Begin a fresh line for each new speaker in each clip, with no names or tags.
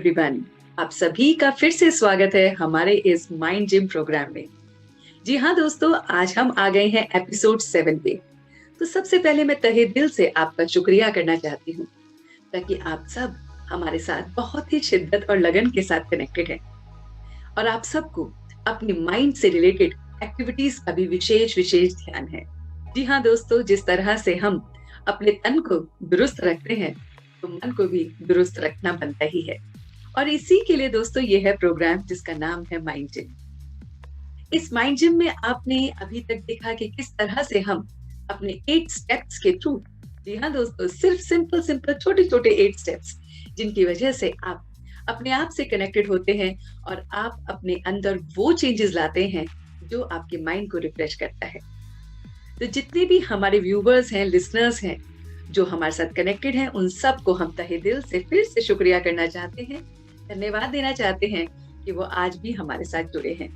Everyone, आप सभी का फिर से स्वागत है हमारे इस माइंड जिम प्रोग्राम में। जी हाँ दोस्तों, आज हम आ गए हैं एपिसोड 7 पे। तो सबसे पहले मैं तहे दिल से आपका शुक्रिया करना चाहती हूँ, ताकि आप सब हमारे साथ बहुत ही शिद्दत और लगन के साथ कनेक्टेड हैं और आप सबको अपनी माइंड से रिलेटेड एक्टिविटीज का भी विशेष विशेष ध्यान है। जी हाँ दोस्तों, जिस तरह से हम अपने तन को दुरुस्त रखते हैं, तो मन को भी दुरुस्त रखना बनता ही है। और इसी के लिए दोस्तों ये है प्रोग्राम जिसका नाम है माइंड जिम। इस माइंड जिम में आपने अभी तक देखा कि किस तरह से हम अपने 8 स्टेप्स के थ्रू, जी हाँ दोस्तों, सिर्फ सिंपल सिंपल छोटे छोटे 8 स्टेप्स, जिनकी वजह से आप अपने आप से कनेक्टेड होते हैं और आप अपने अंदर वो चेंजेस लाते हैं जो आपके माइंड को रिफ्रेश करता है। तो जितने भी हमारे व्यूवर्स हैं, लिसनर्स हैं, जो हमारे साथ कनेक्टेड हैं, उन सबको हम तहे दिल से फिर से शुक्रिया करना चाहते हैं, धन्यवाद देना चाहते हैं कि वो आज भी हमारे साथ जुड़े हैं।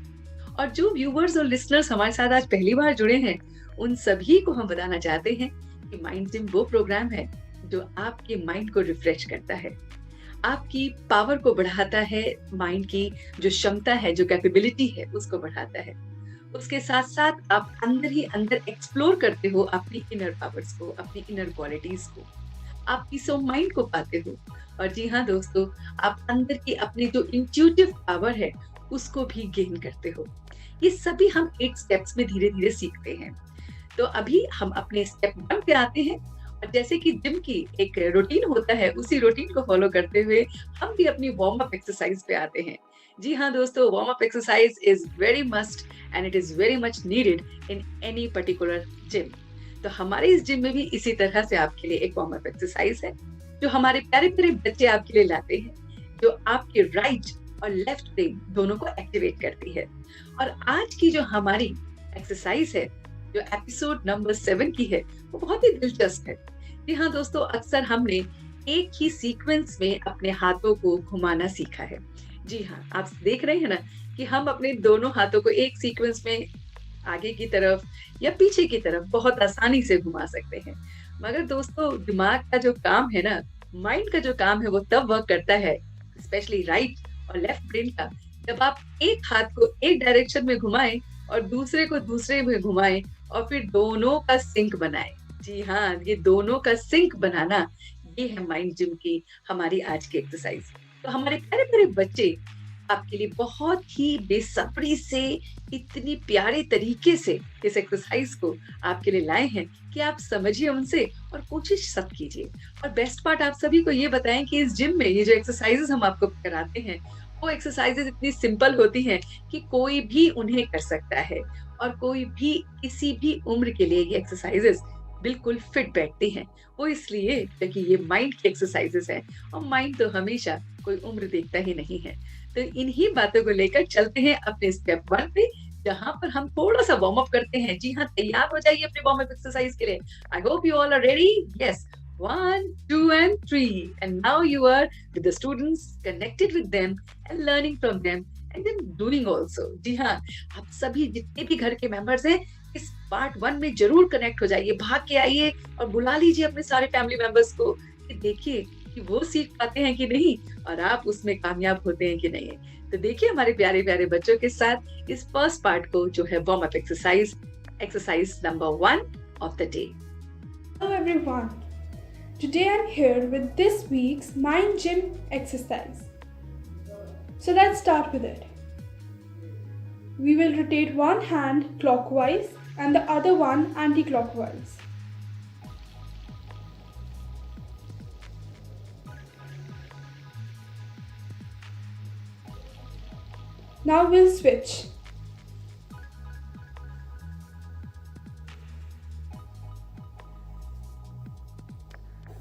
और जो व्यूवर्स और लिसनर्स हमारे साथ आज पहली बार जुड़े हैं, उन सभी को हम बताना चाहते हैं कि माइंड जिम वो प्रोग्राम है जो आपके माइंड को रिफ्रेश करता है, आपकी पावर को बढ़ाता है, माइंड की जो क्षमता है, जो कैपेबिलिटी है, उसको बढ़ाता है। उसके साथ साथ आप अंदर ही अंदर एक्सप्लोर करते हो अपनी इनर पावर्स को, अपनी इनर क्वालिटीज को, आप पीस ऑफ माइंड को पाते हो। और जी हाँ दोस्तों, आप अंदर की अपनी जो इंट्यूटिव पावर है उसको भी गेन करते हो। ये सभी हम 8 स्टेप्स में धीरे धीरे सीखते हैं। तो अभी हम अपने स्टेप 1 पे आते हैं और जैसे कि जिम की एक रूटीन होता है, उसी रूटीन को फॉलो करते हुए हम भी अपनी वार्म अप एक्सरसाइज पे आते हैं। जी हाँ दोस्तों, warm up exercise is very must and it is very much needed in any particular gym. तो हमारे इस जिम में भी इसी तरह से आपके लिए एक वार्म अप एक्सरसाइज है जो हमारे प्यारे प्यारे बच्चे आपके लिए लाते हैं, जो आपके राइट और लेफ्ट ब्रेन दोनों को एक्टिवेट करती है। और आज की जो हमारी एक्सरसाइज है, जो एपिसोड नंबर 7 की है, वो बहुत ही दिलचस्प है। जी हाँ दोस्तों, अक्सर हमने एक ही सीक्वेंस में अपने हाथों को घुमाना सीखा है। जी हाँ, आप देख रहे हैं ना कि हम अपने दोनों हाथों को एक सीक्वेंस में आगे की तरफ या पीछे की तरफ बहुत आसानी से घुमा सकते हैं। मगर दोस्तों, दिमाग का जो काम है ना, माइंड का जो काम है, वो तब वर्क करता है, स्पेशली राइट और लेफ्ट ब्रेन का, जब आप एक हाथ को एक डायरेक्शन में घुमाएं और दूसरे को दूसरे में घुमाएं और फिर दोनों का सिंक बनाएं। जी हाँ, ये दोनों का सिंक बनाना, ये है माइंड जिम की हमारी आज की एक्सरसाइज। तो हमारे प्यारे प्यारे बच्चे आपके लिए बहुत ही बेसब्री से, इतनी प्यारे तरीके से इस एक्सरसाइज को आपके लिए लाए हैं कि आप समझिए उनसे और कोशिश सब कीजिए। और बेस्ट पार्ट आप सभी को ये बताएं कि इस जिम में ये जो एक्सरसाइजेस हम आपको कराते हैं, वो एक्सरसाइजेस इतनी सिंपल होती हैं कि कोई भी उन्हें कर सकता है और कोई भी किसी भी उम्र के लिए ये एक्सरसाइजेस बिल्कुल फिट बैठती हैं। वो इसलिए क्योंकि ये माइंड की एक्सरसाइजेस हैं और माइंड तो हमेशा कोई उम्र देखता ही नहीं है। तो इन्हीं बातों को लेकर चलते हैं अपने स्टेप 1 पे, जहां पर हम थोड़ा सा वार्म अप करते हैं। जी हाँ, तैयार हो जाइए अपने वार्म अप एक्सरसाइज के लिए। I hope you all are ready. Yes, 1, 2 and 3 and now you are with the students, connected with them and learning from them and then doing also. जी हाँ, आप सभी जितने भी घर के मेंबर्स हैं, इस पार्ट 1 में जरूर कनेक्ट हो जाइए, भाग के आइए और बुला लीजिए अपने सारे फैमिली मेंबर्स को कि देखिए कि वो सीख पाते हैं कि नहीं और आप उसमें कामयाब होते हैं कि नहीं। तो देखिए हमारे प्यारे प्यारे बच्चों के साथ इस फर्स्ट पार्ट को, जो है warm up exercise, exercise number 1 of the day.
Hello everyone. Today I'm here with this week's Mind Gym exercise. So let's start with it. We will rotate one hand clockwise and the other one anti-clockwise. Now we'll switch.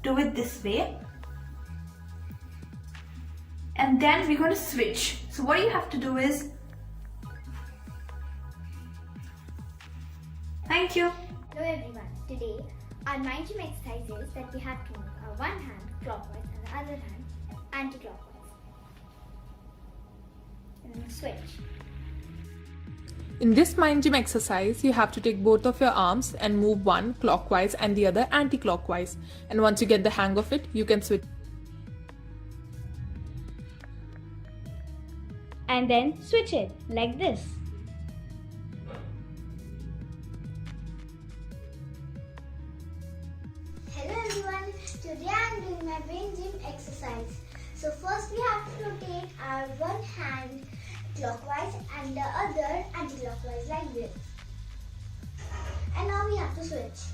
Do it this way, and then we're going to switch. So what you have to do is, thank you.
Hello everyone. Today our mind gym exercise is that we have to move our one hand clockwise and the other hand anti-clockwise. And then switch.
In this mind gym exercise, you have to take both of your arms and move one clockwise and the other anti-clockwise. And once you get the hang of it, you can switch.
and then switch it like this.
Hello everyone, today I am doing my brain gym exercise. So first we have to rotate our one hand clockwise and the other anti-clockwise like this. And now we have to switch.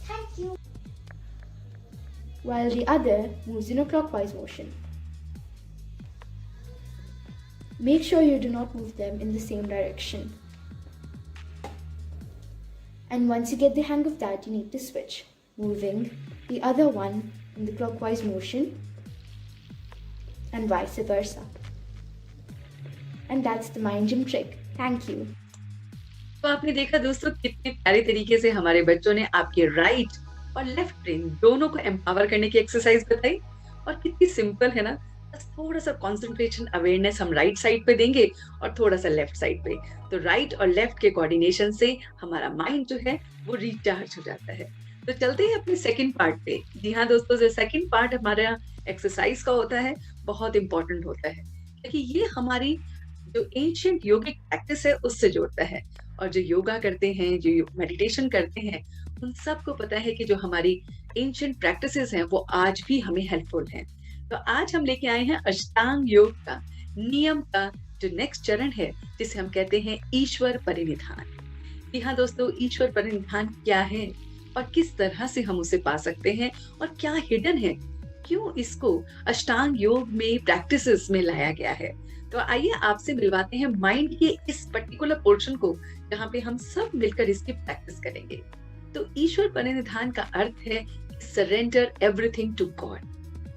Thank you.
While the other moves in a clockwise motion. Make sure you do not move them in the same direction. And once you get the hang of that, you need to switch, moving the other one in the clockwise motion and vice versa. And that's the mind gym trick. Thank you.
तो आपने देखा दोस्तों कितने प्यारे तरीके से हमारे बच्चों ने आपके राइट और लेफ्ट ब्रेन दोनों को एम्पावर करने की एक्सरसाइज बताई और कितनी सिंपल है ना। बस थोड़ा सा कंसंट्रेशन अवेयरनेस हम राइट साइड पे देंगे और थोड़ा सा लेफ्ट साइड पे, तो राइट और लेफ्ट के कोऑर्डिनेशन से हमारा माइंड जो है वो रिचार्ज हो जाता है। तो चलते हैं अपने सेकंड पार्ट पे। जी हाँ दोस्तों, जो सेकंड पार्ट हमारा एक्सरसाइज का होता है बहुत इंपॉर्टेंट होता है, क्योंकि ये हमारी जो एंशिएंट योगिक प्रैक्टिस है उससे जोड़ता है। और जो योगा करते हैं, जो मेडिटेशन करते हैं, उन सबको पता है कि जो हमारी एंशिएंट प्रैक्टिसेस हैं वो आज भी हमें हेल्पफुल हैं। तो आज हम लेके आए हैं अष्टांग योग का नियम का जो नेक्स्ट चरण है, जिसे हम कहते हैं ईश्वर परिनिधान। जी हाँ दोस्तों, ईश्वर परिनिधान क्या है और किस तरह से हम उसे पा सकते हैं और क्या हिडन है, क्यों इसको अष्टांग योग में प्रैक्टिसेस में लाया गया है। तो आइए आपसे मिलवाते हैं माइंड के इस पर्टिकुलर पोर्शन को, जहाँ पे हम सब मिलकर इसकी प्रैक्टिस करेंगे। तो ईश्वर परिनिधान का अर्थ है सरेंडर एवरीथिंग टू गॉड।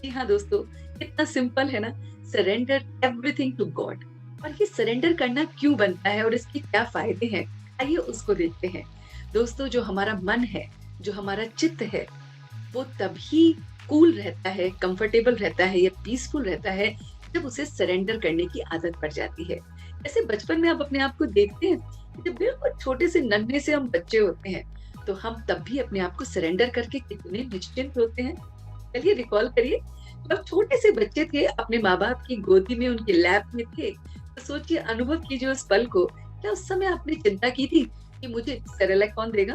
जी हाँ दोस्तों, कितना सिंपल है ना, सरेंडर एवरीथिंग टू गॉड। और ये सरेंडर करना क्यों बनता है और इसके क्या फायदे हैं, आइए उसको देखते हैं। दोस्तों, जो हमारा मन है, जो हमारा चित्त है, वो तभी कूल रहता है, कंफर्टेबल रहता है या पीसफुल रहता है जब उसे सरेंडर करने की आदत पड़ जाती है। ऐसे बचपन में आप अपने आप को देखते हैं, जब बिल्कुल छोटे से नन्हे से हम बच्चे होते हैं तो हम तब भी अपने आप को सरेंडर करके कितने निश्चिंत होते हैं। चलिए रिकॉल करिए, जब छोटे से बच्चे थे, अपने माँ बाप की गोदी में, उनके लैप में थे, तो सोचिए, अनुभव कीजिए उस पल को। क्या उस समय आपने चिंता की थी कि मुझे सेरेलैक कौन देगा,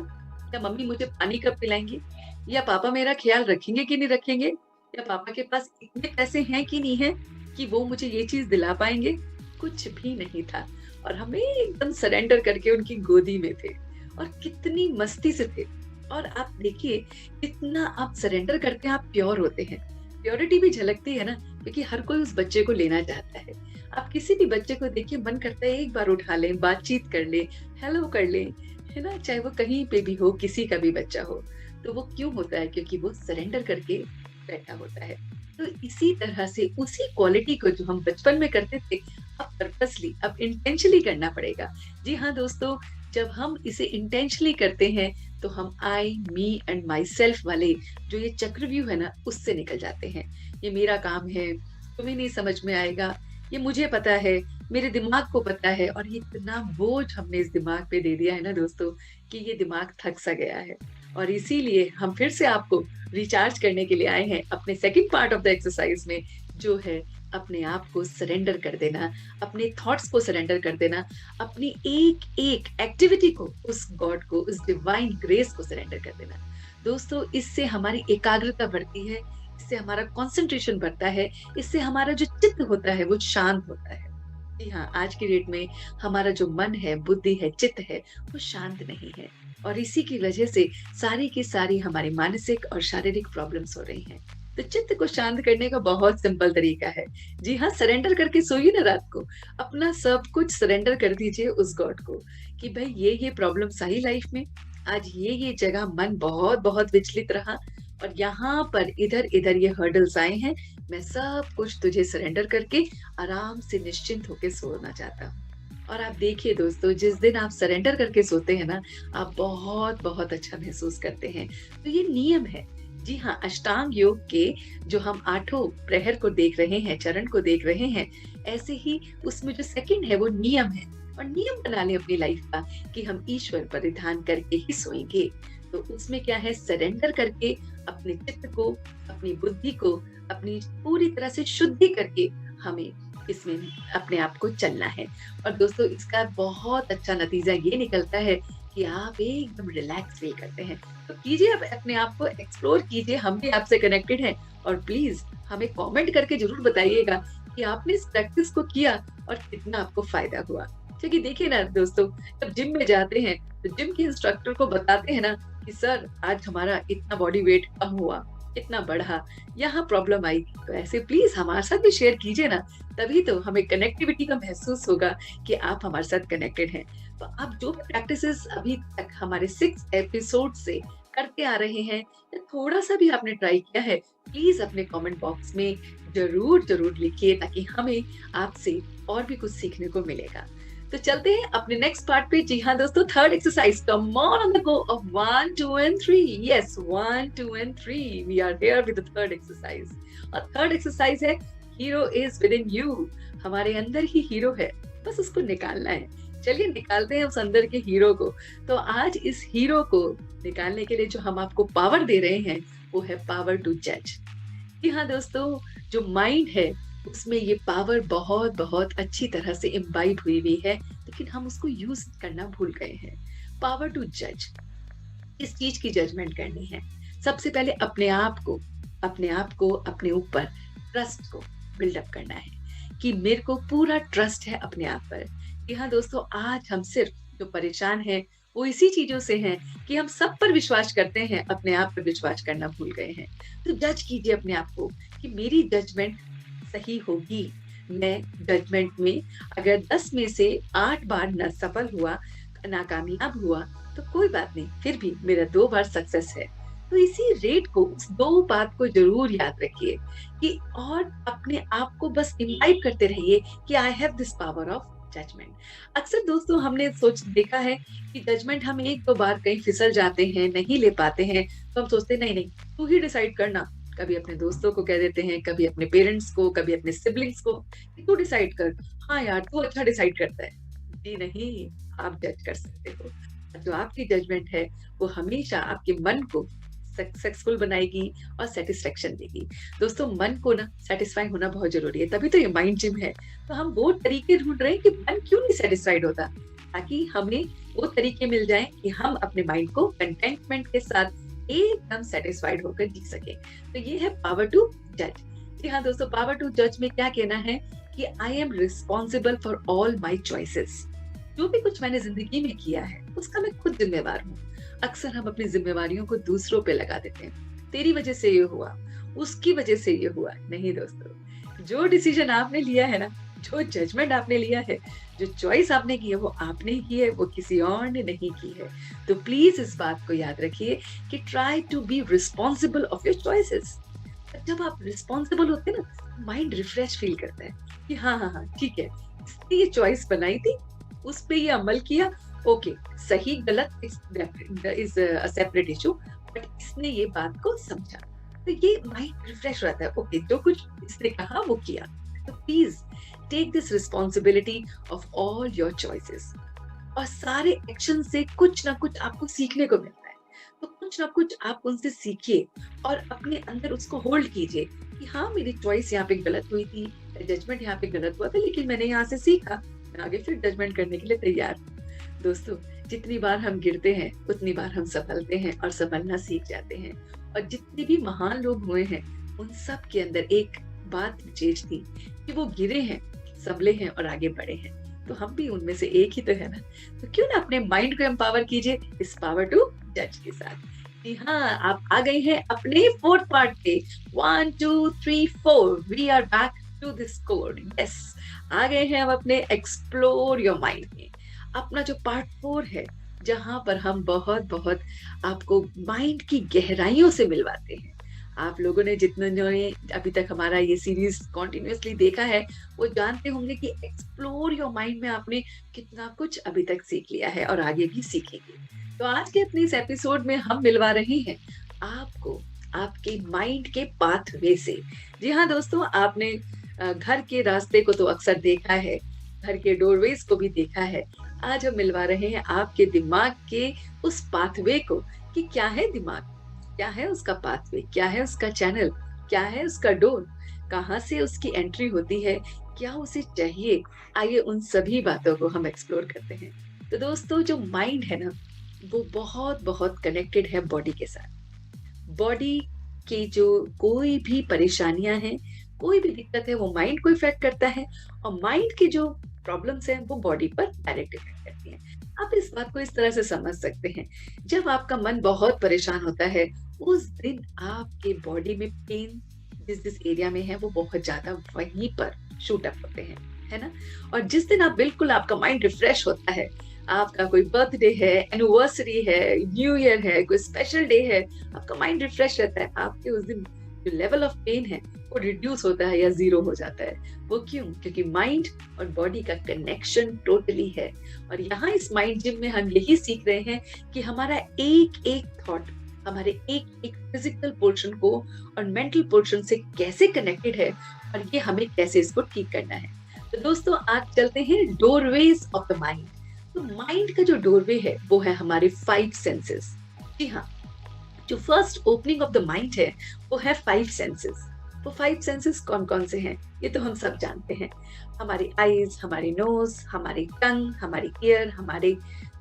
या मम्मी मुझे पानी कब पिलाएंगी, या पापा मेरा ख्याल रखेंगे कि नहीं रखेंगे, या पापा के पास इतने पैसे हैं कि नहीं है कि वो मुझे ये चीज दिला पाएंगे? कुछ भी नहीं था, और हमें एकदम सरेंडर करके उनकी गोदी में थे और कितनी मस्ती से थे। और आप देखिए, कितना आप सरेंडर करते हैं, आप प्योर होते हैं। प्योरिटी भी झलकती है ना, क्योंकि हर कोई उस बच्चे को लेना चाहता है। आप किसी भी बच्चे को देखिए, मन करता है एक बार उठा लें, बातचीत कर लें, हेलो कर लें, है ना, चाहे वो कहीं पे भी हो, किसी का भी बच्चा हो। तो वो क्यों होता है? क्योंकि वो सरेंडर करके बैठा होता है। तो इसी तरह से उसी क्वालिटी को जो हम बचपन में करते थे, अब पर्पसली, अब इंटेंशनली करना पड़ेगा। जी हाँ दोस्तों, जब हम इसे इंटेंशनली करते हैं तो हम आई, मी एंड माई सेल्फ वाले जो ये चक्रव्यूह है ना, उससे निकल जाते हैं। ये मेरा काम है, तुम्हें नहीं समझ में आएगा, ये मुझे पता है, मेरे दिमाग को पता है। और ये इतना बोझ हमने इस दिमाग पे दे दिया है ना दोस्तों, कि ये दिमाग थक सा गया है। और इसीलिए हम फिर से आपको रिचार्ज करने के लिए आए हैं अपने second part of the exercise में, जो है अपने आप को सरेंडर कर देना, अपने थॉट्स को सरेंडर कर देना, अपनी एक एक एक्टिविटी को उस गॉड को, उस डिवाइन ग्रेस को सरेंडर कर देना। दोस्तों, इससे हमारी एकाग्रता बढ़ती है, इससे हमारा कंसंट्रेशन बढ़ता है, इससे हमारा जो चित्त होता है वो शांत होता है। जी हाँ, आज की डेट में हमारा जो मन है, बुद्धि है, चित्त है, वो शांत नहीं है, और इसी की वजह से सारी की सारी हमारी मानसिक और शारीरिक प्रॉब्लम्स हो रही हैं। तो चित्त को शांत करने का बहुत सिंपल तरीका है। जी हाँ, सरेंडर करके सोइए ना रात को, अपना सब कुछ सरेंडर कर दीजिए उस गॉड को कि भाई ये प्रॉब्लम्स आई लाइफ में, आज ये जगह मन बहुत बहुत विचलित रहा, और यहाँ पर इधर इधर ये हर्डल्स आए हैं, मैं सब कुछ तुझे सरेंडर करके आराम से निश्चिंत होके सोना चाहता हूँ। और आप देखिए दोस्तों, जिस दिन आप सरेंडर करके सोते हैं ना, आप बहुत बहुत अच्छा महसूस करते हैं। तो ये नियम है। जी हाँ, अष्टांग योग के जो हम 8 प्रहर को देख रहे हैं, चरण को देख रहे हैं, ऐसे ही उसमें जो सेकंड है वो नियम है। और नियम बना लें अपनी लाइफ का कि हम ईश्वर परिधान करके ही सोएंगे। तो उसमें क्या है, सरेंडर करके अपने चित्त को, अपनी बुद्धि को, अपनी पूरी तरह से शुद्धि करके हमें इसमें अपने आप को चलना है। और दोस्तों इसका बहुत अच्छा नतीजा ये निकलता है कि आप एकदम रिलैक्स फील करते हैं। तो कीजिए, आप अपने आप को एक्सप्लोर कीजिए, हम भी आपसे कनेक्टेड हैं। और प्लीज हमें कमेंट करके जरूर बताइएगा कि आपने इस प्रैक्टिस को किया और कितना आपको फायदा हुआ। क्योंकि देखिए ना दोस्तों, जब जिम में जाते हैं तो जिम के इंस्ट्रक्टर को बताते हैं ना कि सर आज हमारा इतना बॉडी वेट कम हुआ, इतना बढ़ा, यहाँ प्रॉब्लम आई, तो ऐसे प्लीज हमारे साथ भी शेयर कीजिए ना। तभी तो हमें कनेक्टिविटी का महसूस होगा कि आप हमारे साथ कनेक्टेड हैं। तो आप जो भी प्रैक्टिसेस अभी तक हमारे 6 एपिसोड से करते आ रहे हैं, या थोड़ा सा भी आपने ट्राई किया है, प्लीज अपने कमेंट बॉक्स में जरूर जरूर लिखिए, ताकि हमें आपसे और भी कुछ सीखने को मिलेगा। तो चलते हैं अपने नेक्स्ट पार्ट पे। जी हाँ दोस्तों, third exercise, come on the go of 1 2 and 3। Yes, 1 2 and 3 we are here with the third exercise. और थर्ड एक्सरसाइज है hero is within you. हमारे अंदर ही हीरो है, बस उसको निकालना है। चलिए निकालते हैं उस अंदर के हीरो को। तो आज इस हीरो को निकालने के लिए जो हम आपको पावर दे रहे हैं वो है पावर टू जज। जी हाँ दोस्तों, जो माइंड है उसमें ये पावर बहुत बहुत अच्छी तरह से इम्बाइब हुई हुई है, लेकिन हम उसको यूज करना भूल गए हैं। पावर टू जज, इस चीज की जजमेंट करनी है। सबसे पहले अपने आप को अपने ऊपर ट्रस्ट को बिल्डअप करना है कि मेरे को पूरा ट्रस्ट है अपने आप पर। जी हाँ दोस्तों, आज हम सिर्फ जो परेशान हैं वो इसी चीजों से हैं कि हम सब पर विश्वास करते हैं, अपने आप पर विश्वास करना भूल गए हैं। तो जज कीजिए अपने आप को कि मेरी जजमेंट सही होगी। मैं जजमेंट में अगर 10 में से 8 बार न सफल हुआ, नाकामयाब हुआ, तो कोई बात नहीं, फिर भी मेरा 2 बार सक्सेस है। तो इसी रेट को, उस 2 बात को जरूर याद रखिए कि, और अपने आप को बस इम्बाइब करते रहिए कि I have this power of judgement. अक्सर दोस्तों हमने देखा है कि जजमेंट हम 1-2 बार कहीं फिसल जाते हैं, नहीं ले पाते हैं, तो हम सोचते नहीं नहीं तू ही डिसाइड करना। कभी अपने दोस्तों को कह देते हैं, कभी अपने पेरेंट्स को, कभी अपने सिबलिंग्स को कि तू डिसाइड कर। हाँ यार, तू अच्छा डिसाइड करता है। जी नहीं, आप जज कर सकते हो। जो आपकी जजमेंट है वो हमेशा आपके मन को सक्सेसफुल बनाएगी और सेटिस्फेक्शन देगी। दोस्तों मन को ना सेटिस्फाई होना बहुत जरूरी है, तभी तो ये माइंड जिम है। तो हम वो तरीके ढूंढ रहे हैं कि मन क्यों नहीं सेटिस्फाइड होता, ताकि हमें वो तरीके मिल जाएं कि हम अपने माइंड को कंटेंटमेंट के साथ एकदम सेटिस्फाइड होकर जी सके। तो ये है पावर टू जज। जी हाँ दोस्तों, पावर टू जज में क्या कहना है कि I am responsible for all my choices. जो भी कुछ मैंने जिंदगी में किया है उसका मैं खुद जिम्मेवार हूँ। अक्सर हम अपनी जिम्मेवारियों को दूसरों पे लगा देते हैं, तेरी वजह से ये हुआ, उसकी वजह से ये हुआ। नहीं दोस्तों, जो डिसीजन आपने लिया है ना, जो जजमेंट आपने लिया है, जो चॉइस आपने की है, वो आपने की है, वो किसी और ने नहीं की है। तो प्लीज इस बात को याद रखिए कि try to be responsible of your choices. जब आप रिस्पॉन्सिबल होते हैं ना, माइंड रिफ्रेश फील करता है कि हाँ हाँ हाँ ठीक है, इसने ये चॉइस बनाई थी, उस पे ये अमल किया, ओके, सही गलत is a separate issue, but इसने ये बात को समझा, तो ये माइंड रिफ्रेश रहता है। ओके, जो कुछ इसने कहा वो किया। तो please take this responsibility of all your choices. और सारे एक्शन से कुछ ना कुछ आपको सीखने को मिलता है, तो कुछ ना कुछ आप उनसे सीखिए और अपने अंदर उसको होल्ड कीजिए कि हाँ, मेरी चॉइस यहाँ पे गलत हुई थी, जजमेंट यहाँ पे गलत हुआ था, लेकिन मैंने यहाँ से सीखा, मैं आगे फिर जजमेंट करने के लिए तैयार हूँ। दोस्तों, जितनी बार हम गिरते हैं उतनी बार हम संभलते हैं और संभलना सीख जाते हैं। और जितने भी महान लोग हुए हैं, उन सब के अंदर एक बात विशेष थी कि वो गिरे हैं, संभले हैं और आगे बढ़े हैं। तो हम भी उनमें से एक ही तो है ना। तो क्यों ना अपने माइंड को एम्पावर कीजिए इस पावर टू जज के साथ। जी हाँ, आप आ गए हैं अपने 4th पार्ट पे। 1 2 3 4 we are back to this code. Yes, आ गए हैं हम अपने एक्सप्लोर योर माइंड में। अपना जो पार्ट 4 है, जहां पर हम बहुत बहुत आपको माइंड की गहराइयों से मिलवाते हैं। आप लोगों ने जितने अभी तक हमारा ये सीरीज कॉन्टिन्यूसली देखा है, वो जानते होंगे कि एक्सप्लोर योर माइंड में आपने कितना कुछ अभी तक सीख लिया है और आगे भी सीखेंगे। तो आज के अपने इस एपिसोड में हम मिलवा रहे हैं आपको आपके माइंड के पाथवे से। जी हाँ दोस्तों, आपने घर के रास्ते को तो अक्सर देखा है, घर के डोरवेज को भी देखा है। आज हम मिलवा रहे हैं आपके दिमाग के उस पाथवे को कि क्या है दिमाग, क्या है उसका पाथवे, क्या है उसका चैनल, क्या है उसका डोर। कहाँ से उसकी एंट्री होती है, क्या उसे चाहिए, आइए उन सभी बातों को हम एक्सप्लोर करते हैं। तो दोस्तों, जो माइंड है ना, वो बहुत बहुत कनेक्टेड है बॉडी के साथ। बॉडी की जो कोई भी परेशानियां हैं, कोई भी दिक्कत है, वो माइंड को इफेक्ट करता है, और माइंड की जो प्रॉब्लम्स हैं वो बॉडी पर डायरेक्ट इफेक्ट करती हैं। आप इस बात को इस तरह से समझ सकते हैं, जब आपका मन बहुत परेशान होता है, उस दिन आपके बॉडी में पेन जिस जिस एरिया में है वो बहुत ज्यादा वहीं पर शूट अप होते हैं, है ना। और जिस दिन आप बिल्कुल, आपका माइंड रिफ्रेश होता है, आपका कोई बर्थडे है, एनिवर्सरी है, न्यू ईयर है, कोई स्पेशल डे है, आपका माइंड रिफ्रेश रहता है, आपके उस दिन जो लेवल ऑफ पेन है वो रिड्यूस होता है या जीरो हो जाता है। वो क्यों? क्योंकि माइंड और बॉडी का कनेक्शन टोटली है। और यहाँ इस माइंड जिम में हम यही सीख रहे हैं कि हमारा एक एक थॉट हमारे एक एक फिजिकल पोर्शन को और मेंटल पोर्शन से कैसे कनेक्टेड है, और ये हमें कैसे इसको ठीक करना है। तो दोस्तों, आज चलते हैं डोरवेज ऑफ द माइंड। तो माइंड का जो डोरवे है वो है हमारे 5 सेंसेस। जी हाँ, जो first opening of the mind है वो है 5 सेंसेस। वो 5 सेंसेस कौन कौन से हैं ये तो हम सब जानते हैं। हमारी आईज, हमारी नोज, हमारी टंग, हमारी ईयर, हमारे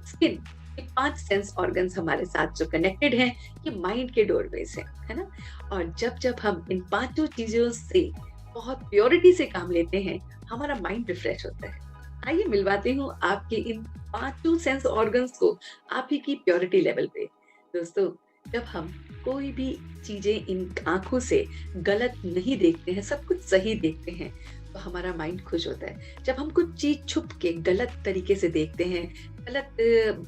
स्किन, ये 5 सेंस ऑर्गन्स हमारे साथ जो कनेक्टेड हैं, ये माइंड के डोरवेज हैं, है ना। और जब जब हम इन 5 चीजों से बहुत प्योरिटी से काम लेते हैं, हमारा माइंड रिफ्रेश होता है। आइए मिलवाती हूँ आपके इन 5 सेंस ऑर्गन्स को आप ही की प्योरिटी लेवल पे। दोस्तों, जब हम कोई भी चीजें इन आंखों से गलत नहीं देखते हैं, सब कुछ सही देखते हैं, तो हमारा माइंड खुश होता है। जब हम कुछ चीज छुप के गलत तरीके से देखते हैं, गलत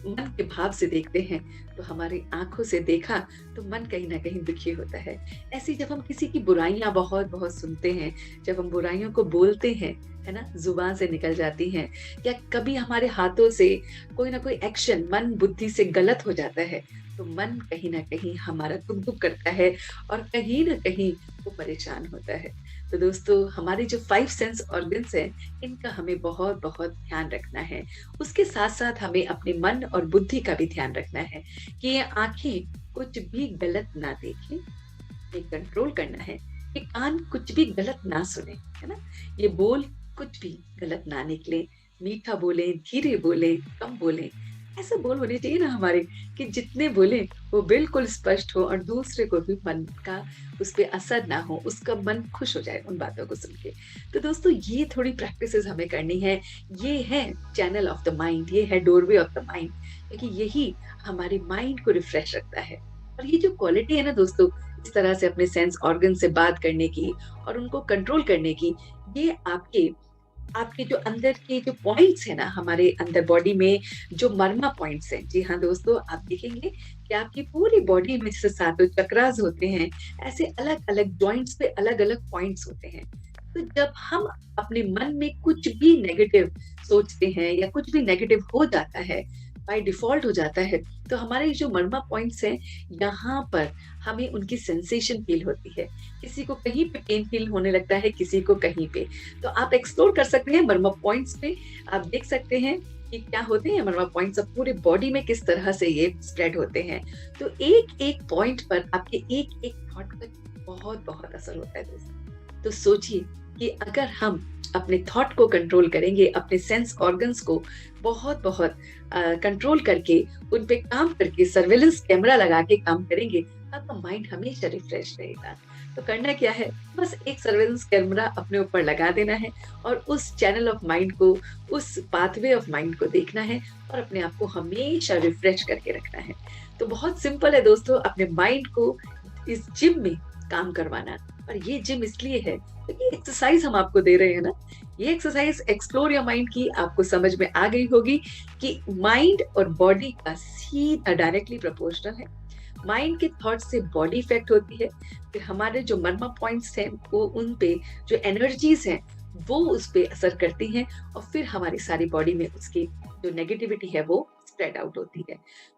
मन के भाव से देखते हैं, तो हमारी आंखों से देखा तो मन कहीं ना कहीं दुखी होता है। ऐसी जब हम किसी की बुराइयां बहुत बहुत सुनते हैं, जब हम बुराइयों को बोलते हैं, है ना, जुबान से निकल जाती हैं, या कभी हमारे हाथों से कोई ना कोई एक्शन मन बुद्धि से गलत हो जाता है, तो मन कहीं ना कहीं हमारा दुख करता है और कहीं ना कहीं वो परेशान होता है। तो दोस्तों, हमारे जो 5 सेंस ऑर्गन्स हैं, इनका हमें बहुत बहुत ध्यान रखना है। उसके साथ साथ हमें अपने मन और बुद्धि का भी ध्यान रखना है कि ये आंखें कुछ भी गलत ना देखें, ये कंट्रोल करना है। ये कान कुछ भी गलत ना सुने, है ना। ये बोल कुछ भी गलत ना निकले, मीठा बोले, धीरे बोले, कम बोले, ऐसे बोल होने चाहिए ना हमारे कि जितने बोले वो बिल्कुल स्पष्ट हो और दूसरे को भी मन का उस पर असर ना हो, उसका मन खुश हो जाए उन बातों को सुन के। तो दोस्तों, ये थोड़ी प्रैक्टिसेस हमें करनी है। ये है चैनल ऑफ द माइंड, ये है डोरवे ऑफ द माइंड, क्योंकि यही हमारे माइंड को रिफ्रेश रखता है। और ये जो क्वालिटी है ना दोस्तों, इस तरह से अपने सेंस ऑर्गन से बात करने की और उनको कंट्रोल करने की, ये आपके जो अंदर के जो पॉइंट्स है ना, हमारे अंदर बॉडी में जो मर्मा पॉइंट्स हैं। जी हाँ दोस्तों, आप देखेंगे कि आपकी पूरी बॉडी में जैसे 7 चक्रास होते हैं, ऐसे अलग अलग जॉइंट्स पे अलग अलग पॉइंट्स होते हैं। तो जब हम अपने मन में कुछ भी नेगेटिव सोचते हैं या कुछ भी नेगेटिव हो जाता है, बाय डिफॉल्ट हो जाता है, तो हमारे जो मर्मा पॉइंट्स हैं, यहाँ पर हमें उनकी सेंसेशन फील होती है। किसी को कहीं पे पेन फील होने लगता है, किसी को कहीं पे। तो आप एक्सप्लोर कर सकते हैं मर्मा पॉइंट्स पे, आप देख सकते हैं कि क्या होते हैं मर्मा पॉइंट्स, अब पूरे बॉडी में किस तरह से ये स्प्रेड होते हैं। तो एक एक पॉइंट पर आपके एक एक थॉट का बहुत बहुत असर होता है दोस्तों। तो सोचिए कि अगर हम अपने थॉट को कंट्रोल करेंगे, अपने सेंस ऑर्गन्स को बहुत बहुत कंट्रोल करके, उन पे काम करके, सर्वेलेंस कैमरा लगा के काम करेंगे, आपका माइंड हमेशा रिफ्रेश रहेगा। तो करना क्या है, बस एक सर्वेलेंस कैमरा अपने ऊपर लगा देना है और उस चैनल ऑफ माइंड को, उस पाथवे ऑफ माइंड को देखना है और अपने आप को हमेशा रिफ्रेश करके रखना है। तो बहुत सिंपल है दोस्तों, अपने माइंड को इस जिम में काम करवाना। और ये जिम इसलिए है क्योंकि एक्सरसाइज हम आपको दे रहे हैं ना। ये एक्सरसाइज एक्सप्लोर योर माइंड की आपको समझ में आ गई होगी कि माइंड और बॉडी का सीधा डायरेक्टली प्रोपोर्शनल है। माइंड के थॉट से बॉडी इफेक्ट होती है, फिर हमारे जो मर्मा पॉइंट्स हैं वो उन पे जो एनर्जीज हैं वो उस पे असर करती हैं और फिर हमारी सारी बॉडी में उसकी जो नेगेटिविटी है वो स्प्रेड आउट होती है।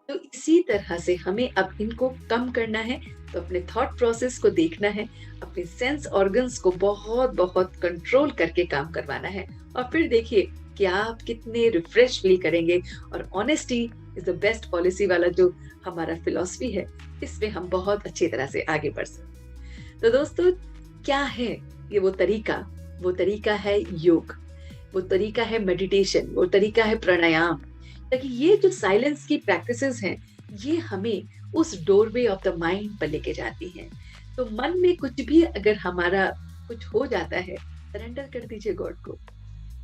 तो इसी तरह से हमें अब इनको कम करना है, तो अपने थॉट प्रोसेस को देखना है, अपने सेंस ऑर्गन्स को बहुत बहुत कंट्रोल करके काम करवाना है और फिर देखिए कि आप कितने रिफ्रेश फील करेंगे। और honesty is the best policy वाला जो हमारा फिलॉसफी है, इसमें हम बहुत अच्छी तरह से आगे बढ़ सकते हैं। तो दोस्तों, क्या है ये वो तरीका है योग, वो तरीका है मेडिटेशन, वो तरीका है प्राणायाम। ताकि ये जो साइलेंस की प्रैक्टिसेस हैं, ये हमें उस डोरवे ऑफ द माइंड पर लेके जाती हैं। तो मन में कुछ भी अगर हमारा कुछ हो जाता है, सरेंडर कर दीजिए गॉड को,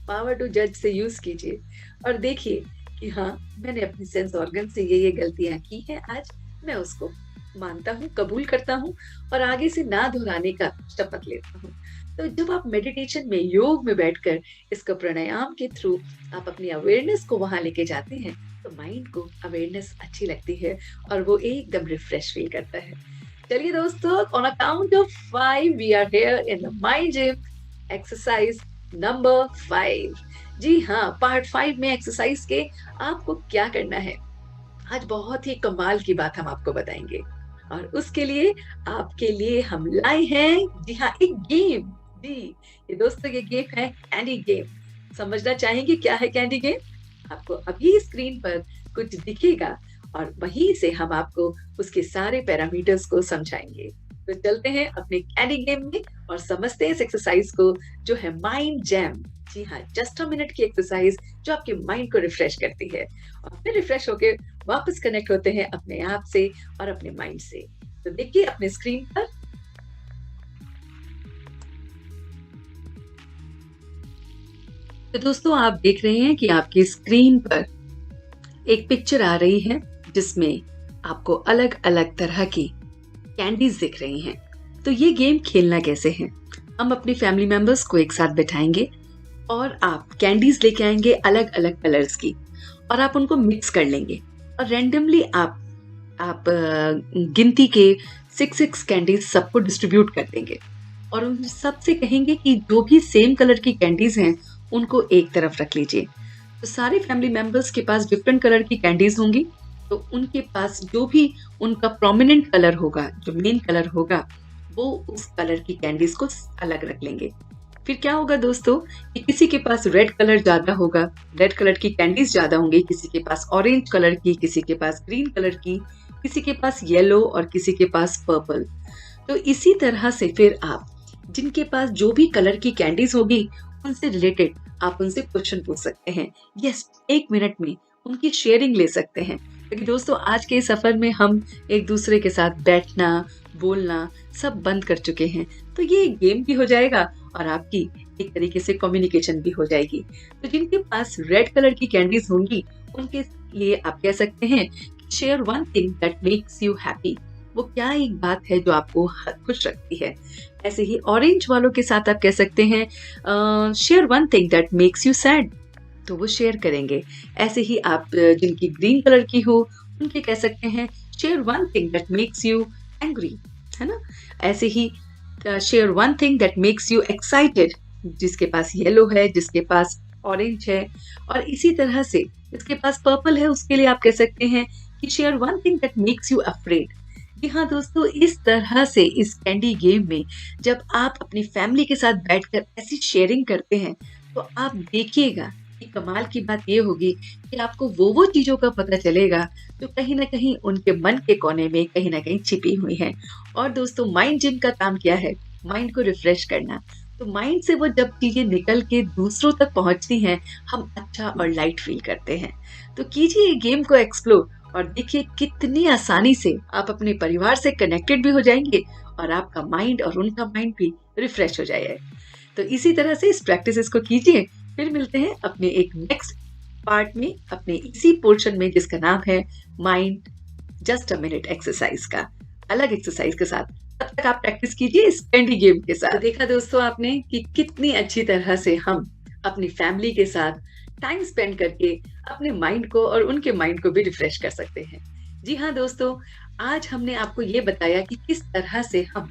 पावर टू जज से यूज कीजिए और देखिए कि हाँ, मैंने अपनी सेंस ऑर्गन से ये गलतियां की हैं, आज मैं उसको मानता हूँ, कबूल करता हूँ और आगे से ना दोहराने का शपथ लेता हूँ। तो जब आप मेडिटेशन में, योग में बैठकर इसका प्राणायाम के थ्रू आप अपनी अवेयरनेस को वहां लेके जाते हैं, तो माइंड को अवेयरनेस अच्छी लगती है और वो एकदम रिफ्रेश फील करता है। चलिए दोस्तों, on a count of 5 we are here in the mind gym exercise number 5। जी हाँ, पार्ट 5 में एक्सरसाइज के आपको क्या करना है, आज बहुत ही कमाल की बात हम आपको बताएंगे और उसके लिए आपके लिए हम लाए हैं, जी हाँ, एक गेम। जी ये दोस्तों, ये गेम है कैंडी गेम। समझना चाहेंगे क्या है कैंडी गेम? आपको अभी स्क्रीन पर कुछ दिखेगा और वहीं से हम आपको उसके सारे पैरामीटर्स को समझाएंगे। तो चलते हैं अपने कैंडी गेम में और समझते हैं इस एक्सरसाइज को, जो है माइंड जैम। जी हाँ, जस्ट अ मिनट की एक्सरसाइज जो आपके माइंड को रिफ्रेश करती है और फिर रिफ्रेश होके वापस कनेक्ट होते हैं अपने आप से और अपने माइंड से। तो देखिए अपने स्क्रीन पर, तो दोस्तों आप देख रहे हैं कि आपकी स्क्रीन पर एक पिक्चर आ रही है जिसमें आपको अलग अलग तरह की कैंडीज दिख रही हैं। तो ये गेम खेलना कैसे है, हम अपनी फैमिली मेंबर्स को एक साथ बैठाएंगे और आप कैंडीज लेके आएंगे अलग अलग कलर्स की और आप उनको मिक्स कर लेंगे और रैंडमली आप गिनती के 6 कैंडीज सबको डिस्ट्रीब्यूट कर देंगे और उन सबसे कहेंगे कि जो भी सेम कलर की कैंडीज हैं उनको एक तरफ रख लीजिए। तो सारे फैमिली मेंबर्स के पास डिफरेंट कलर की कैंडीज होंगी, तो उनके पास जो भी उनका प्रोमिनेंट कलर होगा, जो मेन कलर होगा, वो उस कलर की कैंडीज को अलग रख लेंगे। फिर क्या होगा दोस्तों कि किसी के पास रेड कलर ज्यादा होगा, रेड कलर की कैंडीज ज्यादा होंगी, किसी के पास ऑरेंज कलर की, किसी के पास ग्रीन कलर की, किसी के पास येलो और किसी के पास पर्पल। तो इसी तरह से फिर आप जिनके पास जो भी कलर की कैंडीज होगी उनसे रिलेटेड आप उनसे क्वेश्चन पूछ सकते हैं। यस, 1 मिनट में उनकी शेयरिंग ले सकते हैं। क्योंकि दोस्तों आज के सफर में हम एक दूसरे के साथ बैठना, बोलना सब बंद कर चुके हैं, तो ये गेम भी हो जाएगा और आपकी एक तरीके से कम्युनिकेशन भी हो जाएगी। तो जिनके पास रेड कलर की कैंडीज होंगी उनके लिए आप कह सकते हैं share one thing that makes you happy. वो क्या एक बात है जो आपको खुश रखती है। ऐसे ही ऑरेंज वालों के साथ आप कह सकते हैं share one thing that makes you sad, तो वो शेयर करेंगे। ऐसे ही आप जिनकी ग्रीन कलर की हो उनके कह सकते हैं share one thing that makes you angry, है ना। ऐसे ही share one thing that makes you excited, जिसके पास येलो है, जिसके पास ऑरेंज है, और इसी तरह से जिसके पास पर्पल है उसके लिए आप कह सकते हैं कि share one thing that makes you afraid. जी हाँ दोस्तों, इस तरह से इस कैंडी गेम में जब आप अपनी फैमिली के साथ बैठकर ऐसी शेयरिंग करते हैं तो आप देखिएगा कि कमाल की बात ये होगी कि आपको वो चीजों का पता चलेगा जो कहीं ना कहीं उनके मन के कोने में कहीं ना कहीं छिपी हुई हैं। और दोस्तों माइंड जिम का काम क्या है? माइंड को रिफ्रेश करना। तो माइंड से वो जब चीजें निकल के दूसरों तक पहुंचती हैं, हम अच्छा और लाइट फील करते हैं। तो कीजिए गेम को एक्सप्लोर और देखिए कितनी आसानी से आप अपने परिवार से कनेक्टेड भी हो जाएंगे और आपका माइंड और उनका माइंड भी रिफ्रेश हो जाएगा। तो इसी तरह से इस प्रैक्टिस को कीजिए। फिर मिलते हैं अपने एक नेक्स्ट पार्ट में, अपने इसी पोर्शन में जिसका नाम है mind just a minute exercise का, अलग एक्सरसाइज के साथ। तब तक आप प्रैक्टिस कीजिए इस कैंडी गेम के साथ। तो देखा दोस्तों आपने कि कितनी अच्छी तरह से हम अपनी फैमिली के साथ टाइम स्पेंड करके अपने माइंड को और उनके माइंड को भी रिफ्रेश कर सकते हैं। जी हाँ दोस्तों, आज हमने आपको ये बताया कि किस तरह से हम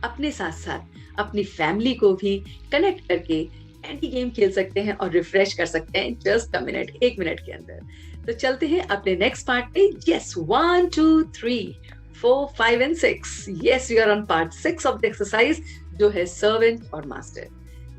अपने साथ साथ अपनी फैमिली को भी कनेक्ट करके कैंडी गेम खेल सकते हैं और रिफ्रेश कर सकते हैं जस्ट अ मिनट, 1 मिनट के अंदर। तो चलते हैं अपने नेक्स्ट पार्ट पे। Yes, 1 2 3 4 5 and 6। Yes, we are on part 6 of the exercise, जो है सर्वेंट और मास्टर।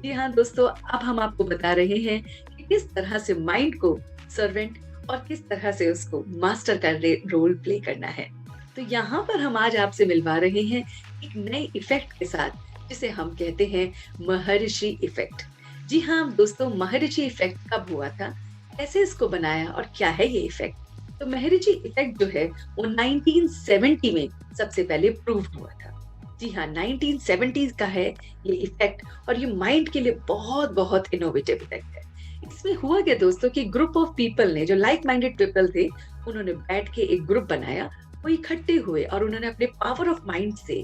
जी हाँ दोस्तों, अब हम आपको बता रहे हैं कि किस तरह से माइंड को सर्वेंट और किस तरह से उसको मास्टर का रोल प्ले करना है। तो यहाँ पर हम आज आपसे मिलवा रहे हैं एक नए इफेक्ट के साथ, जिसे हम कहते हैं महर्षि इफेक्ट। जी हाँ दोस्तों, महर्षि इफेक्ट कब हुआ था, कैसे इसको बनाया और क्या है ये इफेक्ट? तो महर्षि इफेक्ट जो है वो 1970 में सबसे पहले प्रूव हुआ था। जी हाँ, 1970s का है ये इफेक्ट और ये माइंड के लिए बहुत बहुत इनोवेटिव इफेक्ट है। इसमें हुआ क्या दोस्तों कि ग्रुप ऑफ पीपल ने, जो लाइक माइंडेड पीपल थे, उन्होंने बैठ के एक ग्रुप बनाया, वो इकट्ठे हुए और उन्होंने अपने पावर ऑफ माइंड से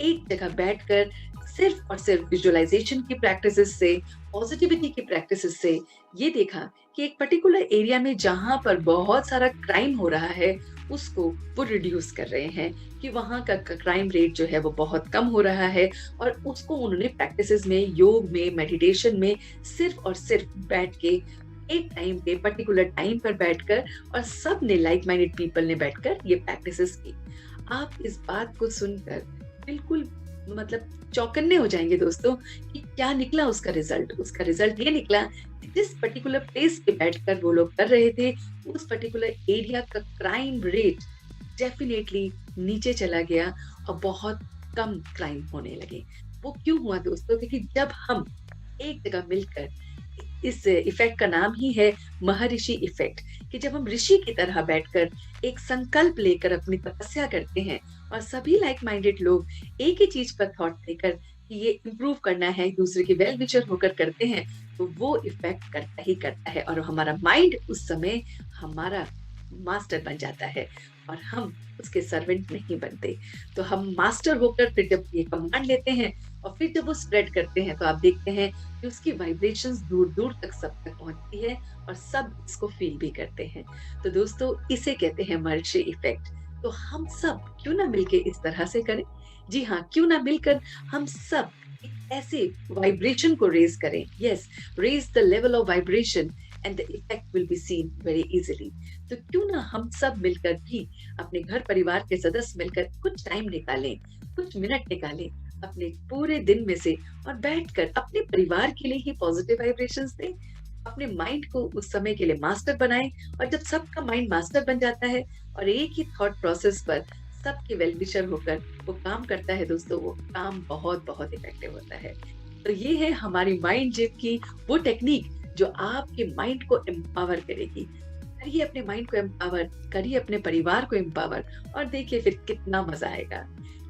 एक जगह बैठकर सिर्फ और सिर्फ विजुअलाइजेशन की प्रैक्टिसेस से, पॉजिटिविटी की प्रैक्टिसेस से ये देखा कि एक पर्टिकुलर एरिया में जहां पर बहुत सारा क्राइम हो रहा है उसको वो रिड्यूस कर रहे हैं, कि वहां का क्राइम रेट जो है वो बहुत कम हो रहा है। और उसको उन्होंने प्रैक्टिसेस में, योग में, मेडिटेशन में सिर्फ और सिर्फ बैठ के एक टाइम पे, पर्टिकुलर टाइम पर बैठकर, और सब ने, लाइक माइंडेड पीपल ने बैठकर ये प्रैक्टिसेस की। आप इस बात को सुनकर बिल्कुल मतलब चौकन्ने हो जाएंगे दोस्तों कि क्या निकला उसका रिजल्ट। उसका रिजल्ट ये निकला कि जिस पर्टिकुलर प्लेस पे बैठकर वो लोग कर रहे थे, उस पर्टिकुलर एरिया का क्राइम रेट डेफिनेटली नीचे चला गया और बहुत कम क्राइम होने लगे। वो क्यों हुआ दोस्तों? क्योंकि जब हम एक जगह मिलकर, इस इफेक्ट का नाम ही है महर्षि इफेक्ट, कि जब हम ऋषि की तरह बैठकर एक संकल्प लेकर अपनी तपस्या करते हैं और सभी लाइक माइंडेड लोग एक ही चीज पर थॉट लेकर कि ये इम्प्रूव करना है, दूसरे के वेल विशर होकर करते हैं, तो वो इफेक्ट करता ही करता है और हमारा माइंड उस समय हमारा मास्टर बन जाता है और हम उसके सर्वेंट नहीं बनते। तो हम मास्टर होकर फिर जब ये कमांड लेते हैं और फिर जब वो स्प्रेड करते हैं तो आप देखते हैं कि उसकी वाइब्रेशंस दूर दूर तक सब तक पहुंचती है और सब इसको फील भी करते हैं। तो दोस्तों, इसे कहते हैं महर्षि इफेक्ट। तो हम सब क्यों ना मिलके इस तरह से करें? जी हाँ, क्यों ना मिलकर हम सब ऐसे वाइब्रेशन को रेज करें। Yes, raise the level of vibration and the effect will be seen very easily। तो क्यों ना हम सब मिलकर भी, अपने घर परिवार के सदस्य मिलकर कुछ टाइम निकालें, कुछ मिनट निकालें अपने पूरे दिन में से और बैठकर अपने परिवार के लिए ही पॉजिटिव वाइब्रेशंस दें, अपने माइंड को उस समय के लिए मास्टर बनाएं। और जब सबका माइंड मास्टर बन जाता है और एक ही थॉट प्रोसेस पर सबके वेल विशर होकर वो काम करता है दोस्तों, वो काम बहुत बहुत इफेक्टिव होता है। तो ये है हमारी माइंड जिम की वो टेक्निक जो आपके माइंड को एम्पावर करेगी। करिए अपने माइंड को एम्पावर, करिए अपने परिवार को एम्पावर और देखिए फिर कितना मजा आएगा।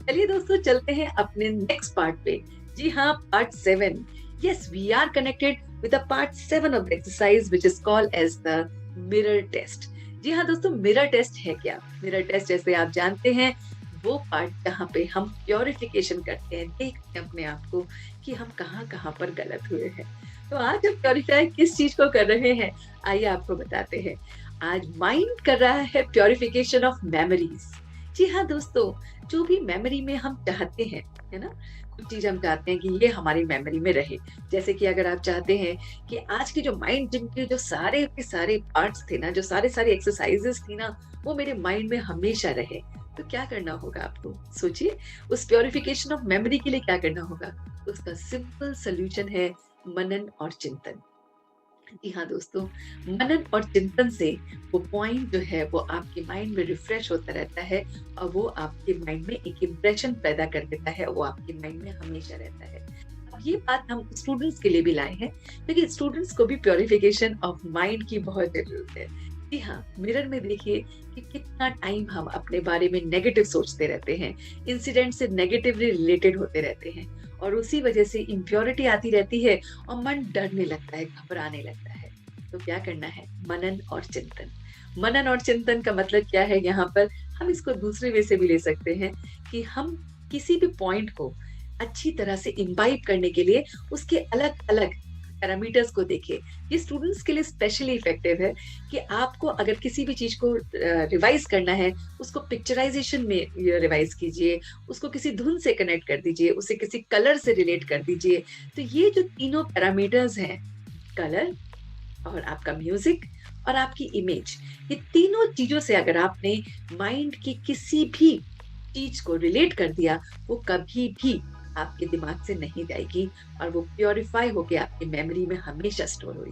चलिए दोस्तों, चलते हैं अपने नेक्स्ट पार्ट पे। जी हाँ, part 7। Yes, we are connected with the part 7 of the exercise which is called as the mirror test. जी हाँ दोस्तों, मिरर टेस्ट है क्या? मिरर टेस्ट जैसे आप जानते हैं वो पार्ट जहाँ पे हम प्योरिफिकेशन करते हैं, देखते हैं अपने आप को कि हम कहाँ कहाँ पर गलत हुए हैं। तो आज हम प्योरीफाई किस चीज को कर रहे हैं, आइए आपको बताते हैं। आज माइंड कर रहा है प्योरिफिकेशन ऑफ मेमोरीज। जी हाँ दोस्तों, जो भी मेमोरी में हम चाहते हैं, है ना, कुछ चीज हम चाहते हैं कि ये हमारी मेमोरी में रहे। जैसे कि अगर आप चाहते हैं कि आज के जो माइंड जिम के जो सारे के सारे पार्ट्स थे ना, जो सारे एक्सरसाइजेस थी ना, वो मेरे माइंड में हमेशा रहे, तो क्या करना होगा आपको? सोचिए, उस प्योरिफिकेशन ऑफ मेमोरी के लिए क्या करना होगा? उसका सिंपल सोल्यूशन है मनन और चिंतन। जी हाँ दोस्तों, मनन और चिंतन से वो पॉइंट जो है वो आपके माइंड में रिफ्रेश होता रहता है और वो आपके माइंड में एक इम्प्रेशन पैदा कर देता है, वो आपके माइंड में हमेशा रहता है। अब ये बात हम स्टूडेंट्स के लिए भी लाए हैं, क्योंकि स्टूडेंट्स को भी प्योरिफिकेशन ऑफ माइंड की बहुत जरूरत है। जी हाँ, मिरर में देखिए कि कितना टाइम हम अपने बारे में नेगेटिव सोचते रहते हैं, इंसिडेंट से नेगेटिवली रिलेटेड होते रहते हैं और उसी वजह से इम्प्योरिटी आती रहती है और मन डरने लगता है, घबराने लगता है। तो क्या करना है? मनन और चिंतन। मनन और चिंतन का मतलब क्या है? यहाँ पर हम इसको दूसरे वे से भी ले सकते हैं कि हम किसी भी पॉइंट को अच्छी तरह से इम्बाइब करने के लिए उसके अलग अलग पैरामीटर्स को देखें। ये स्टूडेंट्स के लिए स्पेशली इफेक्टिव है कि आपको अगर किसी भी चीज को रिवाइज करना है, उसको पिक्चराइजेशन में रिवाइज कीजिए, उसको किसी धुन से कनेक्ट कर दीजिए, उसे किसी कलर से रिलेट कर दीजिए। तो ये जो तीनों पैरामीटर्स हैं, कलर और आपका म्यूजिक और आपकी इमेज, ये तीनों चीजों से अगर आपने माइंड की किसी भी चीज को रिलेट कर दिया, वो कभी भी आपके दिमाग से नहीं जाएगी और वो प्योरीफाई होके आपकी मेमोरी में हमेशा स्टोर होगी।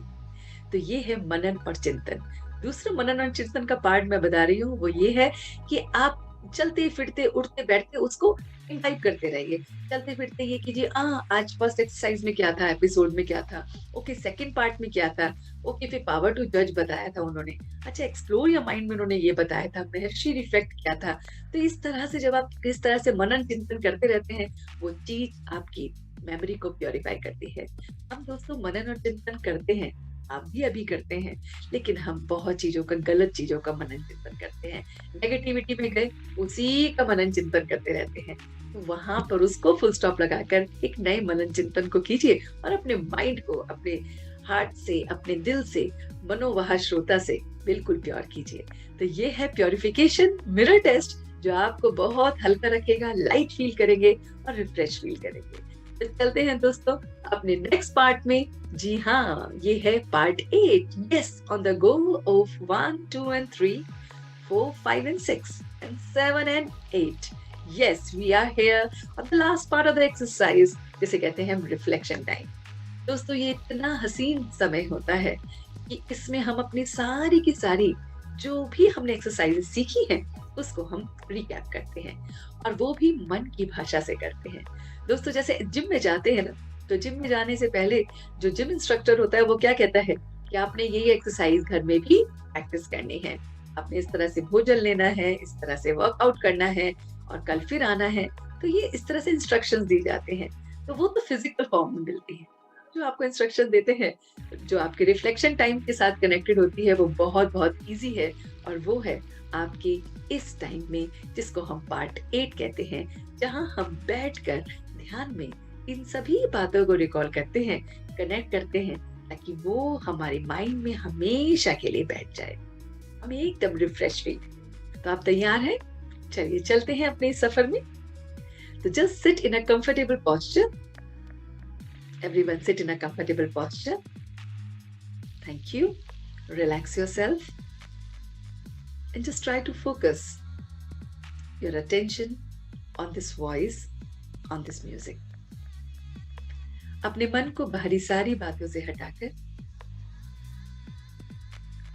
तो ये है मनन और चिंतन। दूसरा मनन और चिंतन का पार्ट मैं बता रही हूँ वो ये है कि आप चलते फिरते उठते बैठते उसको इम्बाइब करते रहिए। चलते फिरते ये कीजिए, आज फर्स्ट एक्सरसाइज में क्या था, एपिसोड में क्या था, ओके सेकंड पार्ट में क्या था, ओके फिर पावर टू जज बताया था उन्होंने, अच्छा एक्सप्लोर योर माइंड में उन्होंने ये बताया था, महर्षि रिफ्लेक्ट क्या था। तो इस तरह से जब आप इस तरह से मनन चिंतन करते रहते हैं, वो चीज आपकी मेमोरी को प्योरीफाई करती है। हम दोस्तों मनन और चिंतन करते हैं, आप भी अभी करते हैं, लेकिन हम बहुत चीजों का, गलत चीजों का मनन चिंतन करते हैं। नेगेटिविटी में गए, उसी का मनन चिंतन करते रहते हैं। तो वहां पर उसको फुल स्टॉप लगाकर एक नए मनन चिंतन को कीजिए और अपने माइंड को अपने हार्ट से, अपने दिल से, मनोवाह श्रोता से बिल्कुल प्योर कीजिए। तो ये है प्योरिफिकेशन मिरर टेस्ट, जो आपको बहुत हल्का रखेगा, लाइट फील करेंगे और रिफ्रेश फील करेंगे। तो चलते हैं दोस्तों अपने नेक्स्ट पार्ट में। जी हाँ, ये है part 8। Yes, on the go of 1, 2 and 3, 4, 5 and 6 and 7 and 8. Yes, we are here on the last part of the exercise, जिसे कहते हैं हम रिफ्लेक्शन टाइम। दोस्तों ये इतना हसीन समय होता है कि इसमें हम अपनी सारी की सारी जो भी हमने एक्सरसाइज सीखी हैं उसको हम रिकैप करते हैं, और वो भी मन की भाषा से करते हैं। दोस्तों जैसे जिम में जाते हैं ना, तो जिम में जाने से पहले जो जिम इंस्ट्रक्टर होता है वो क्या कहता है कि आपने ये एक्सरसाइज घर में भी प्रैक्टिस करनी है, आपने इस तरह से भोजन लेना है, इस तरह से वर्कआउट करना है और कल फिर आना है। तो ये इस तरह से इंस्ट्रक्शंस दी जाते हैं। तो वो तो फिजिकल फॉर्म में मिलती है। जो आपको इंस्ट्रक्शन देते हैं, जो आपके रिफ्लेक्शन टाइम के साथ कनेक्टेड होती है, वो बहुत बहुत इजी है, और वो है आपके इस टाइम में, जिसको हम पार्ट 8 कहते हैं, जहां हम बैठकर ध्यान में इन सभी बातों को रिकॉल करते हैं, कनेक्ट करते हैं, ताकि वो हमारे माइंड में हमेशा के लिए बैठ जाए, हमें एकदम रिफ्रेश फील। तो आप तैयार हैं? चलिए चलते हैं अपने इस सफर में। तो just sit in a comfortable posture. Everyone sit in a comfortable posture. Thank you. Relax yourself and just try to focus your attention on this voice, on this music. अपने मन को बाहरी सारी बातों से हटाकर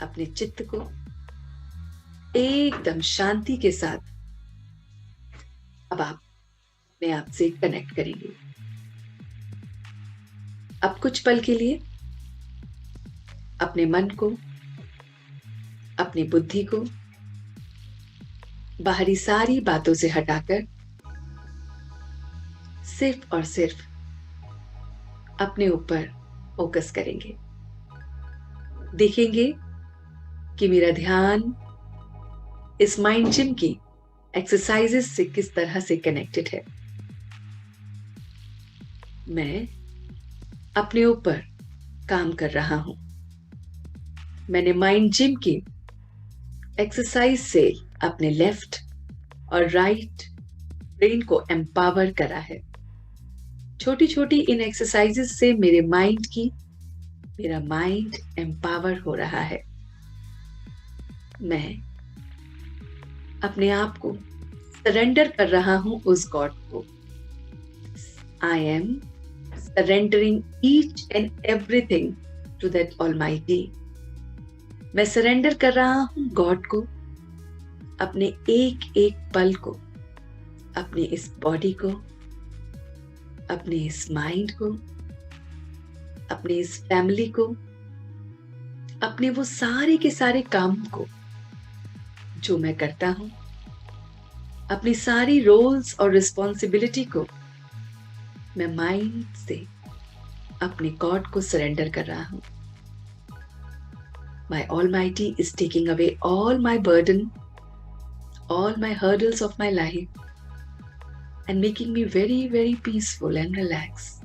अपने चित्त को एकदम शांति के साथ अब आप अपने आप से कनेक्ट करेंगे। अब कुछ पल के लिए अपने मन को, अपनी बुद्धि को बाहरी सारी बातों से हटाकर सिर्फ और सिर्फ अपने ऊपर फोकस करेंगे। देखेंगे कि मेरा ध्यान इस माइंड जिम की एक्सरसाइजेस से किस तरह से कनेक्टेड है। मैं अपने ऊपर काम कर रहा हूं। मैंने माइंड जिम की एक्सरसाइज से अपने लेफ्ट और राइट ब्रेन को एम्पावर करा है। छोटी छोटी इन एक्सरसाइजेस से मेरा माइंड एम्पावर हो रहा है। मैं अपने आप को सरेंडर कर रहा हूं उस गॉड को। I am surrendering each and everything to that Almighty. मैं सरेंडर कर रहा हूं गॉड को, अपने एक एक पल को, अपने इस बॉडी को, अपने इस माइंड को, अपने इस फैमिली को, अपने वो सारे के सारे काम को जो मैं करता हूं, अपनी सारी रोल्स और रिस्पॉन्सिबिलिटी को मैं माइंड से अपने गॉड को सरेंडर कर रहा हूं। My Almighty is taking away all my burden, all my hurdles of my life, and making me very, very peaceful and relaxed.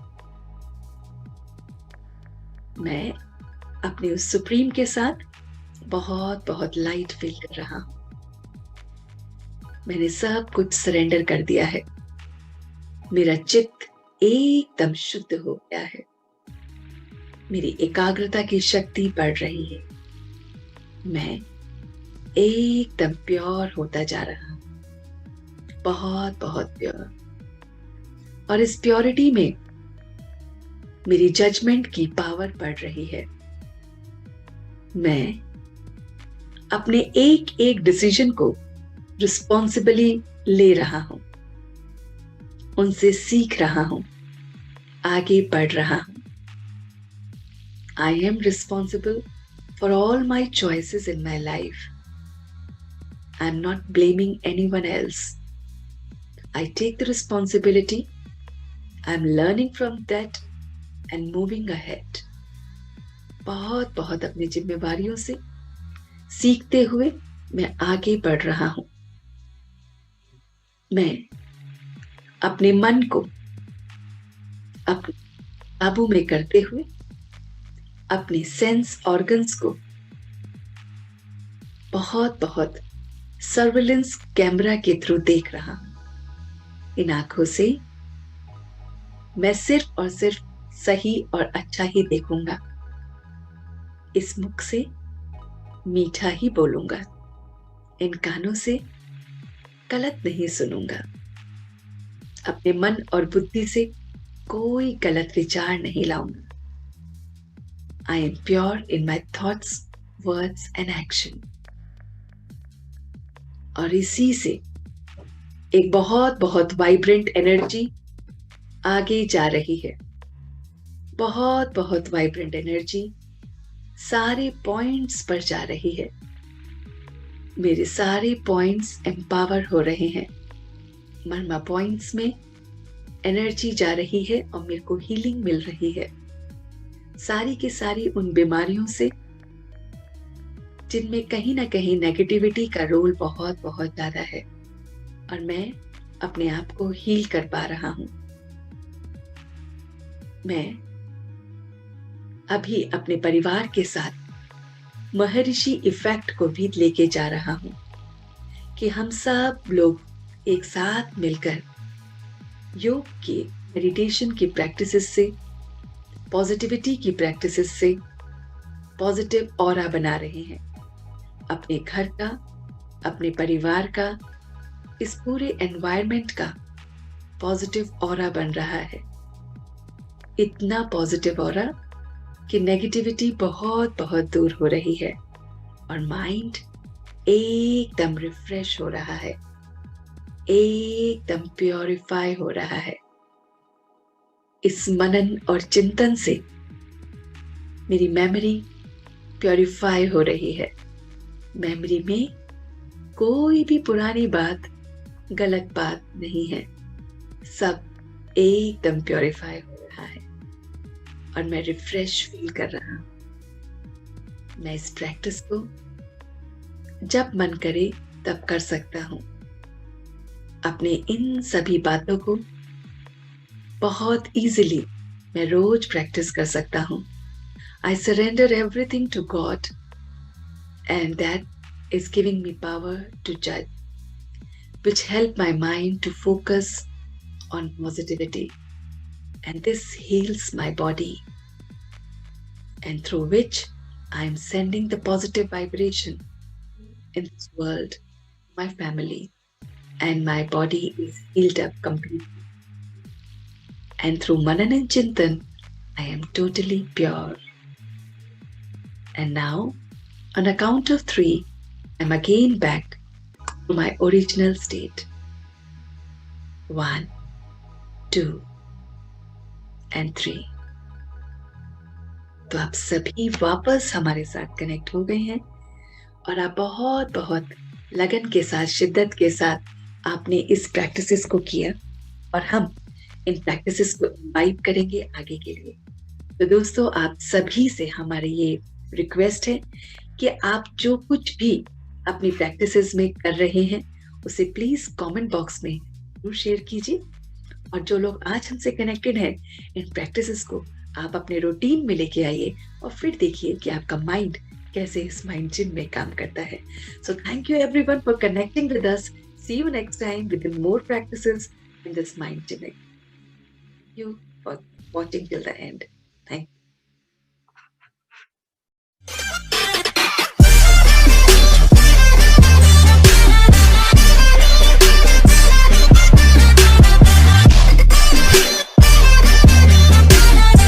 मैं अपने उस सुप्रीम के साथ बहुत बहुत लाइट फील कर रहा हूं। मैंने सब कुछ सरेंडर कर दिया है। मेरा चित्त एकदम शुद्ध हो गया है। मेरी एकाग्रता की शक्ति बढ़ रही है। मैं एकदम प्योर होता जा रहा हूं, बहुत बहुत प्योर। और इस प्योरिटी में मेरी जजमेंट की पावर बढ़ रही है। मैं अपने एक एक डिसीजन को रिस्पॉन्सिबली ले रहा हूं, उनसे सीख रहा हूं, आगे बढ़ रहा हूं। I am responsible for all my choices in my life. I'm not blaming anyone else. I take the responsibility. I'm learning from that and moving ahead. बहुत बहुत अपनी जिम्मेवारियों से सीखते हुए मैं आगे बढ़ रहा हूं। मैं अपने मन को अपने काबू में करते हुए अपने सेंस ऑर्गन्स को बहुत बहुत सर्विलेंस कैमरा के थ्रू देख रहा हूं। इन आंखों से मैं सिर्फ और सिर्फ सही और अच्छा ही देखूंगा। इस मुख से मीठा ही बोलूंगा। इन कानों से गलत नहीं सुनूंगा। अपने मन और बुद्धि से कोई गलत विचार नहीं लाऊंगा। I am pure in my thoughts, words and action. और इसी से एक बहुत बहुत वाइब्रेंट एनर्जी आगे जा रही है। बहुत बहुत वाइब्रेंट एनर्जी सारे पॉइंट्स पर जा रही है। मेरे सारे पॉइंट्स एम्पावर हो रहे हैं। मर्मा पॉइंट्स में एनर्जी जा रही है और मेरे को हीलिंग मिल रही है। सारी की सारी उन बीमारियों से जिनमें कहीं ना कहीं नेगेटिविटी का रोल बहुत बहुत ज्यादा है, और मैं अपने आप को हील कर पा रहा हूं। मैं अभी अपने परिवार के साथ महर्षि इफेक्ट को भी लेके जा रहा हूं कि हम सब लोग एक साथ मिलकर योग की, मेडिटेशन की प्रैक्टिसेस से, पॉजिटिविटी की प्रैक्टिसेस से पॉजिटिव ऑरा बना रहे हैं। अपने घर का, अपने परिवार का, इस पूरे एनवायरनमेंट का पॉजिटिव ऑरा बन रहा है। इतना पॉजिटिव ऑरा कि नेगेटिविटी बहुत बहुत दूर हो रही है और माइंड एकदम रिफ्रेश हो रहा है, एकदम प्योरीफाई हो रहा है। इस मनन और चिंतन से मेरी मेमोरी प्योरीफाई हो रही है। मेमोरी में कोई भी पुरानी बात, गलत बात नहीं है। सब एकदम प्योरीफाई हो रहा है और मैं रिफ्रेश फील कर रहा हूं। मैं इस प्रैक्टिस को जब मन करे तब कर सकता हूं। अपने इन सभी बातों को बहुत इजीली मैं रोज प्रैक्टिस कर सकता हूं। I surrender everything to God, and that is giving me power to judge, which help my mind to focus on positivity, and this heals my body, and through which I am sending the positive vibration in this world, my family, and my body is healed up completely. And through Manan and Chintan, I am totally pure. And now, on a count of 3, I'm again back to my original state. 1, 2, and 3. तो आप सभी वापस हमारे साथ connect हो गए हैं और आप बहुत बहुत लगन के साथ, शिद्दत के साथ आपने इस प्रैक्टिसेस को किया और हम इन प्रैक्टिसेस को इम्बाइब करेंगे आगे के लिए। तो दोस्तों, आप सभी से हमारे ये रिक्वेस्ट है कि आप जो कुछ भी अपनी प्रैक्टिसेस में कर रहे हैं उसे प्लीज कमेंट बॉक्स में जरूर शेयर कीजिए। और जो लोग आज हमसे कनेक्टेड हैं, इन प्रैक्टिसेस को आप अपने रूटीन में लेके आइए और फिर देखिए कि आपका माइंड कैसे इस माइंड जिम में काम करता है। So thank you everyone for connecting with us. See you next time with more practices in this mind gym. You for watching till the end. Thank you.